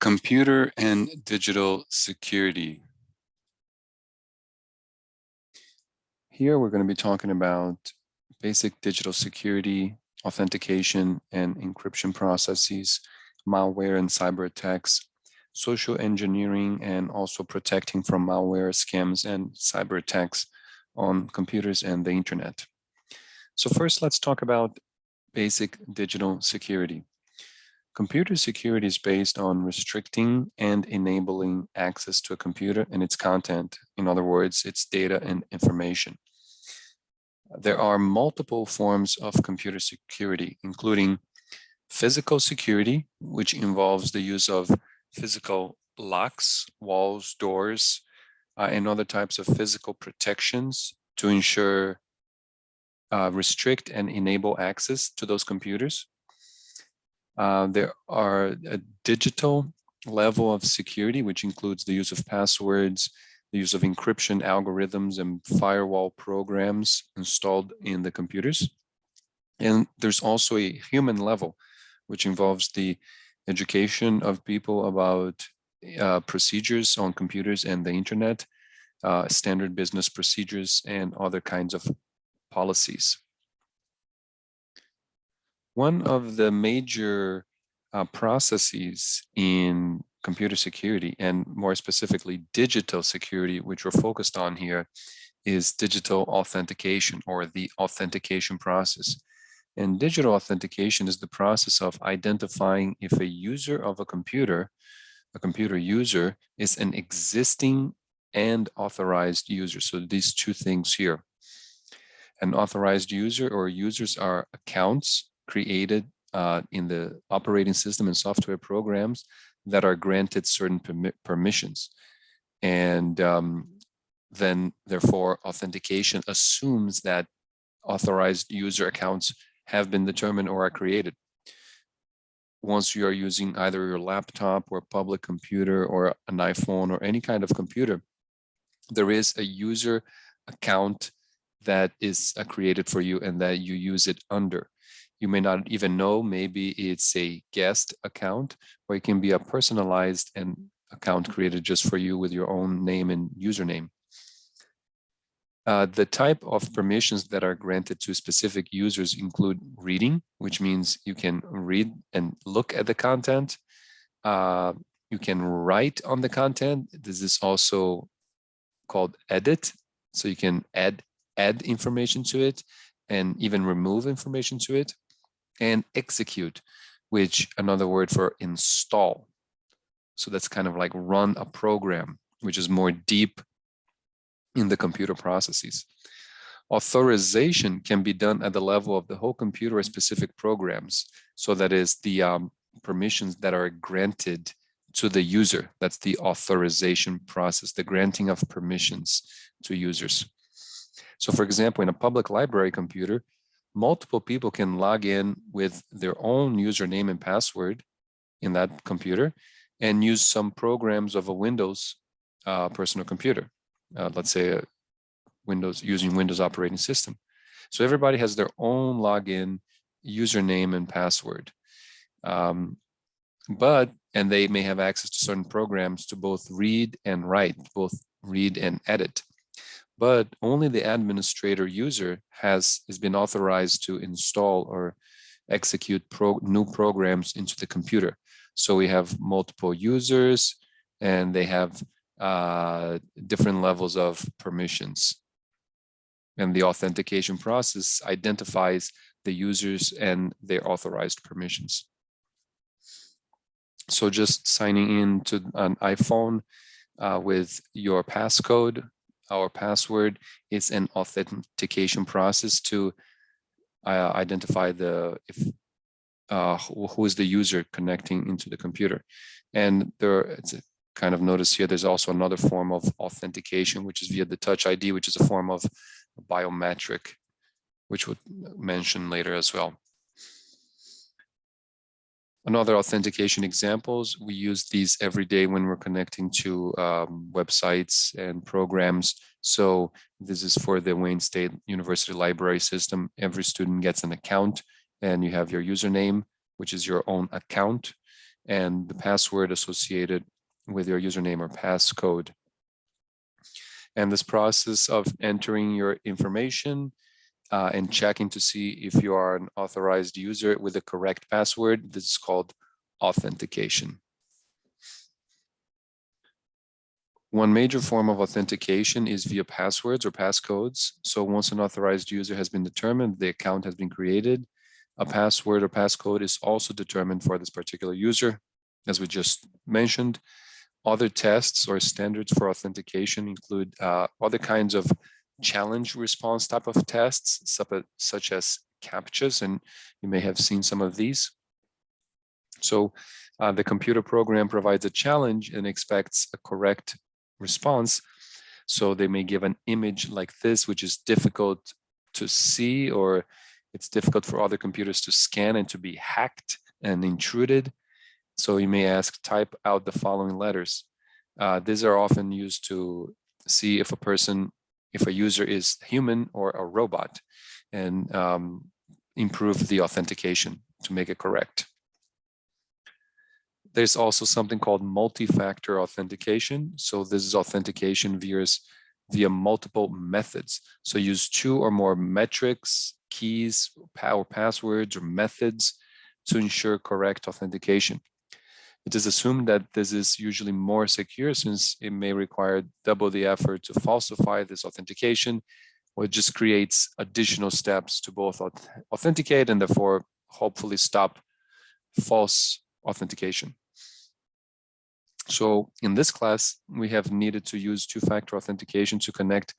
Computer and digital security. Here we're going to be talking about basic digital security, authentication and encryption processes, malware and cyber attacks, social engineering, and also protecting from malware, scams, and cyber attacks on computers and the internet. So first, let's talk about basic digital security. Computer security is based on restricting and enabling access to a computer and its content. In other words, its data and information. There are multiple forms of computer security, including physical security, which involves the use of physical locks, walls, doors, and other types of physical protections to ensure, restrict and enable access to those computers. There are a digital level of security, which includes the use of passwords, the use of encryption algorithms and firewall programs installed in the computers. And there's also a human level, which involves the education of people about procedures on computers and the internet, standard business procedures, and other kinds of policies. One of the major processes in computer security, and more specifically digital security, which we're focused on here, is digital authentication, or the authentication process. And digital authentication is the process of identifying if a user of a computer user, is an existing and authorized user. So these two things here. An authorized user or users are accounts created in the operating system and software programs that are granted certain permissions. And then therefore authentication assumes that authorized user accounts have been determined or are created. Once you are using either your laptop or public computer or an iPhone or any kind of computer, there is a user account that is created for you and that you use it under. You may not even know, maybe it's a guest account, or it can be a personalized account created just for you with your own name and username. The type of permissions that are granted to specific users include reading, which means you can read and look at the content. You can write on the content. This is also called edit. So you can add information to it and even remove information to it. And execute, which another word for install. So that's kind of like run a program, which is more deep in the computer processes. Authorization can be done at the level of the whole computer or specific programs. So that is the permissions that are granted to the user. That's the authorization process, the granting of permissions to users. So for example, in a public library computer, multiple people can log in with their own username and password in that computer and use some programs of a Windows personal computer. Let's say using Windows operating system. So everybody has their own login, username, and password. And they may have access to certain programs to both read and write, both read and edit. But only the administrator user has been authorized to install or execute new programs into the computer. So we have multiple users and they have different levels of permissions. And the authentication process identifies the users and their authorized permissions. So just signing in to an iPhone with your passcode, our password, is an authentication process to identify who is the user connecting into the computer. And it's a kind of notice here, there's also another form of authentication, which is via the Touch ID, which is a form of biometric, which we'll mention later as well. Another authentication examples, we use these every day when we're connecting to websites and programs. So this is for the Wayne State University Library System. Every student gets an account and you have your username, which is your own account. and the password associated with your username or passcode. And this process of entering your information and checking to see if you are an authorized user with the correct password, this is called authentication. One major form of authentication is via passwords or passcodes. So once an authorized user has been determined, the account has been created, a password or passcode is also determined for this particular user, as we just mentioned. Other tests or standards for authentication include other kinds of challenge response type of tests, such as CAPTCHAs, and you may have seen some of these. So the computer program provides a challenge and expects a correct response. So they may give an image like this, which is difficult to see, or it's difficult for other computers to scan and to be hacked and intruded. So you may ask, type out the following letters. These are often used to see if a user is human or a robot, and improve the authentication to make it correct. There's also something called multi-factor authentication. So this is authentication via multiple methods. So use 2 or more metrics, keys, or passwords or methods to ensure correct authentication. It is assumed that this is usually more secure, since it may require double the effort to falsify this authentication, or it just creates additional steps to both authenticate and therefore hopefully stop false authentication. So in this class, we have needed to use 2-factor authentication to connect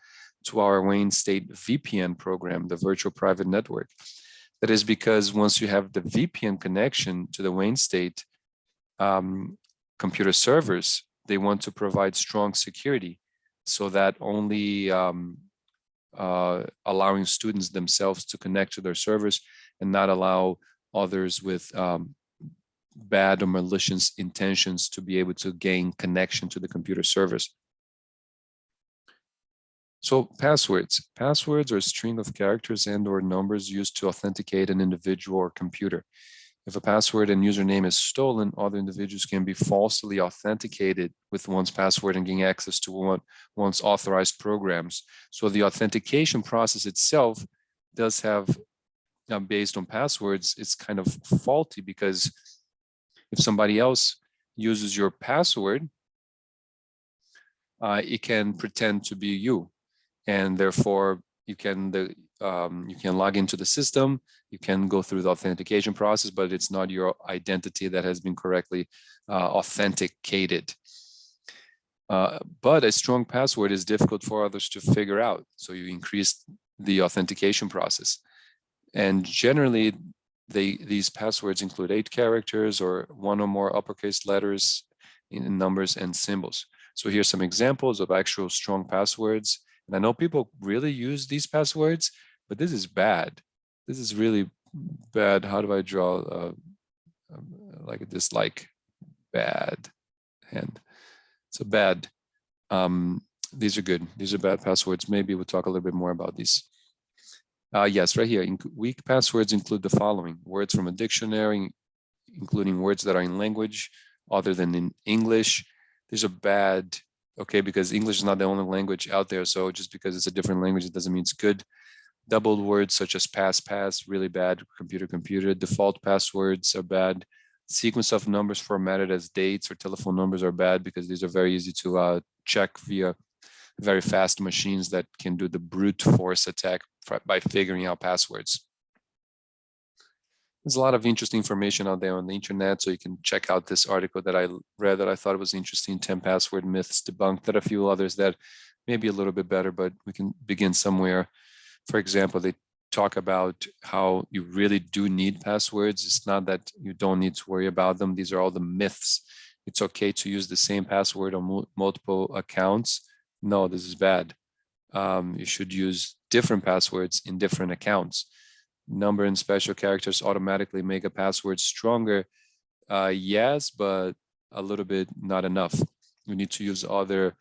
to our Wayne State VPN program, the virtual private network. That is because once you have the VPN connection to the Wayne State computer servers, they want to provide strong security, so that only allowing students themselves to connect to their servers and not allow others with bad or malicious intentions to be able to gain connection to the computer servers. So passwords. Passwords are a string of characters and or numbers used to authenticate an individual or computer. If a password and username is stolen, other individuals can be falsely authenticated with one's password and gain access to one's authorized programs. So the authentication process itself does have, based on passwords, it's kind of faulty, because if somebody else uses your password, it can pretend to be you, and therefore you can log into the system, you can go through the authentication process, but it's not your identity that has been correctly authenticated. But a strong password is difficult for others to figure out, so you increase the authentication process. And generally, these passwords include 8 characters or 1 or more uppercase letters in numbers and symbols. So here's some examples of actual strong passwords. And I know people really use these passwords, but this is bad. This is really bad. How do I draw like a dislike? Bad hand. So bad. These are good. These are bad passwords. Maybe we'll talk a little bit more about these. Yes, right here. Weak passwords include the following: words from a dictionary, including words that are in language other than in English. These are bad, okay, because English is not the only language out there. So just because it's a different language, it doesn't mean it's good. Doubled words such as pass, really bad. Computer. Default passwords are bad. Sequence of numbers formatted as dates or telephone numbers are bad, because these are very easy to check via very fast machines that can do the brute force attack by figuring out passwords. There's a lot of interesting information out there on the internet, so you can check out this article that I read that I thought was interesting, 10 password myths debunked. There are a few others that may be a little bit better, but we can begin somewhere. For example, they talk about how you really do need passwords. It's not that you don't need to worry about them. These are all the myths. It's okay to use the same password on multiple accounts. No, this is bad. You should use different passwords in different accounts. Number and special characters automatically make a password stronger. Yes, but a little bit not enough. You need to use other,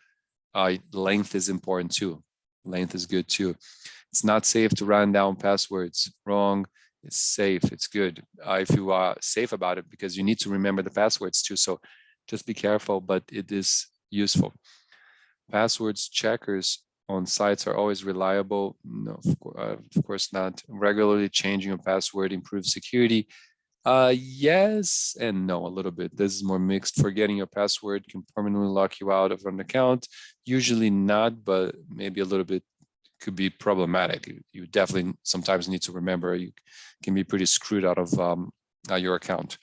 length is important too. Length is good too. It's not safe to write down passwords. Wrong. It's safe, it's good. If you are safe about it, because you need to remember the passwords too. So just be careful, but it is useful. Passwords checkers on sites are always reliable. No, of course not. Regularly changing a password improves security. Yes and no, a little bit. This is more mixed. Forgetting your password can permanently lock you out of an account. Usually not, but maybe a little bit could be problematic. You definitely sometimes need to remember. You can be pretty screwed out of your account.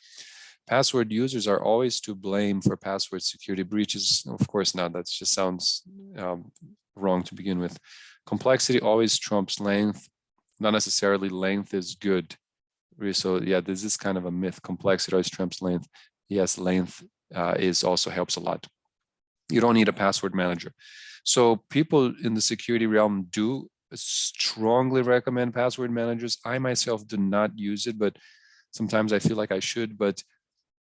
Password users are always to blame for password security breaches. Of course not. That just sounds wrong to begin with. Complexity always trumps length. Not necessarily length is good. So yeah, this is kind of a myth. Complexity always trumps length. Yes, length is also helps a lot. You don't need a password manager. So people in the security realm do strongly recommend password managers. I myself do not use it, but sometimes I feel like I should, but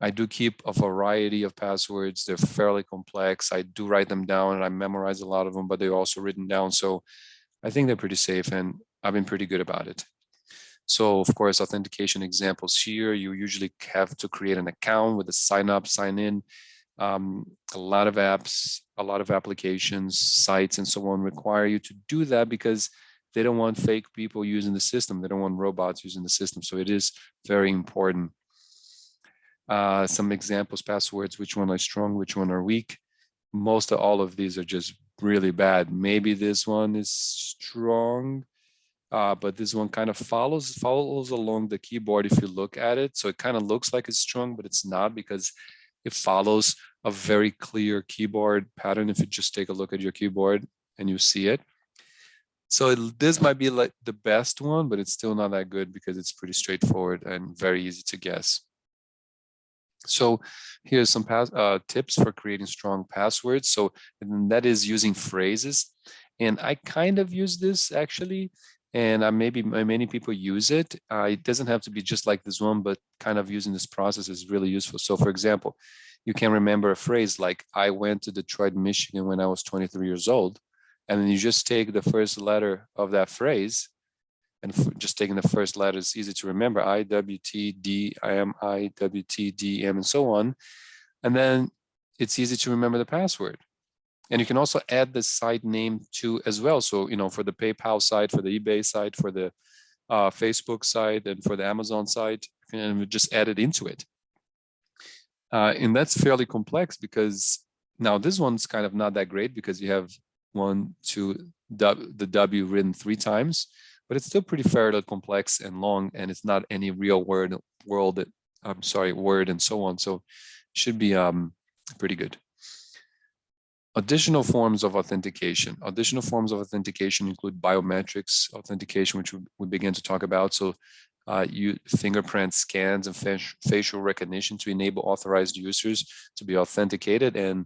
I do keep a variety of passwords. They're fairly complex. I do write them down and I memorize a lot of them, but they're also written down. So I think they're pretty safe and I've been pretty good about it. So of course, authentication examples here, you usually have to create an account with a sign up, sign in. A lot of apps, a lot of applications, sites, and so on require you to do that because they don't want fake people using the system. They don't want robots using the system. So it is very important. Some examples, passwords, which one are strong, which one are weak. Most of all of these are just really bad. Maybe this one is strong, but this one kind of follows along the keyboard if you look at it. So it kind of looks like it's strong, but it's not because it follows a very clear keyboard pattern. If you just take a look at your keyboard and you see it. So this might be like the best one, but it's still not that good because it's pretty straightforward and very easy to guess. So here's some tips for creating strong passwords. So that is using phrases. And I kind of use this actually, and maybe many people use it. It doesn't have to be just like this one, but kind of using this process is really useful. So for example, you can remember a phrase like, I went to Detroit, Michigan when I was 23 years old. And then you just take the first letter of that phrase, and just taking the first letter is easy to remember, I, W, T, D, I, M, I, W, T, D, M, and so on. And then it's easy to remember the password. And you can also add the site name to as well. So, for the PayPal site, for the eBay site, for the Facebook site, and for the Amazon site, and just add it into it. And that's fairly complex because now this one's kind of not that great because you have the W written 3 times, but it's still pretty fairly complex and long, and it's not any real word and so on. So it should be pretty good. Additional forms of authentication. Additional forms of authentication include biometrics authentication, which we begin to talk about. So fingerprint scans and facial recognition to enable authorized users to be authenticated and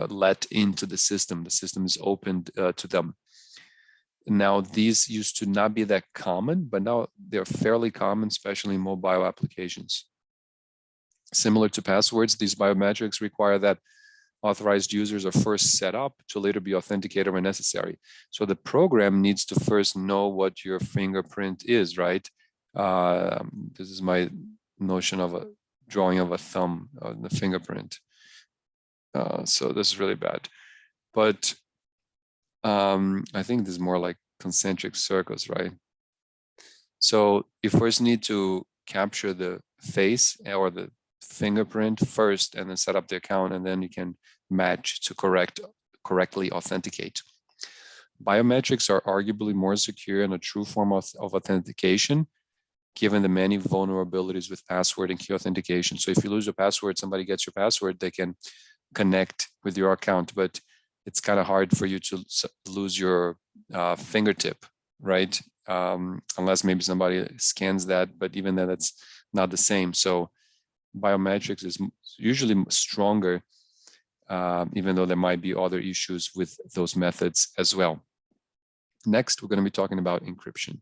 let into the system. The system is opened to them. Now, these used to not be that common, but now they're fairly common, especially in mobile applications. Similar to passwords, these biometrics require that authorized users are first set up to later be authenticated when necessary. So the program needs to first know what your fingerprint is, right? This is my notion of a drawing of a thumb on the fingerprint. So this is really bad. But I think this is more like concentric circles, right? So you first need to capture the face or the fingerprint first and then set up the account, and then you can match to correctly authenticate. Biometrics are arguably more secure and a true form of authentication, given the many vulnerabilities with password and key authentication. So if you lose your password, somebody gets your password, they can connect with your account, but it's kind of hard for you to lose your fingertip, right? Unless maybe somebody scans that, but even then, that's not the same. So biometrics is usually stronger, even though there might be other issues with those methods as well. Next, we're going to be talking about encryption.